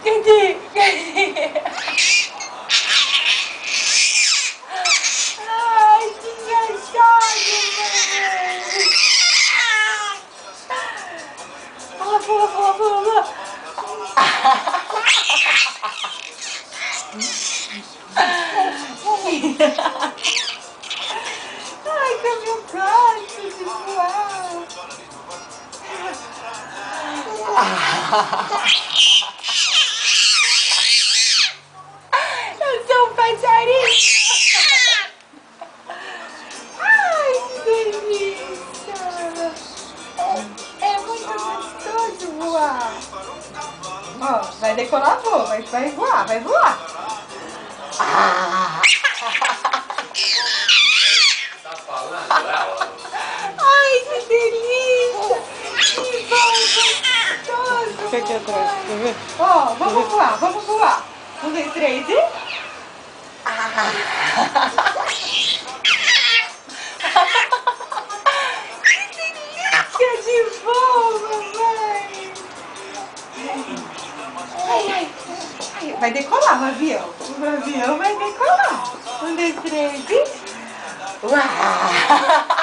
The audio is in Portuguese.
Cadê? Cadê? Ai, que engraçado, mamãe. Pula, pula, pula, pula, pula. Ai, como eu gosto de voar. Eu sou um passarinho. Ai, que delícia. É muito gostoso voar. Ó, vai decolar, voo. Vai voar, vai voar. Tá falando ela? Ai, que delícia. Que bom, gostoso. Fica aqui atrás, quer ver? Ó, vamos voar, vamos voar. 1, 2, 3 e... Que delícia de voo, mamãe. Ai, ai, ai. Vai decolar o avião. O avião vai decolar. 1, 2, 3 e... Uau!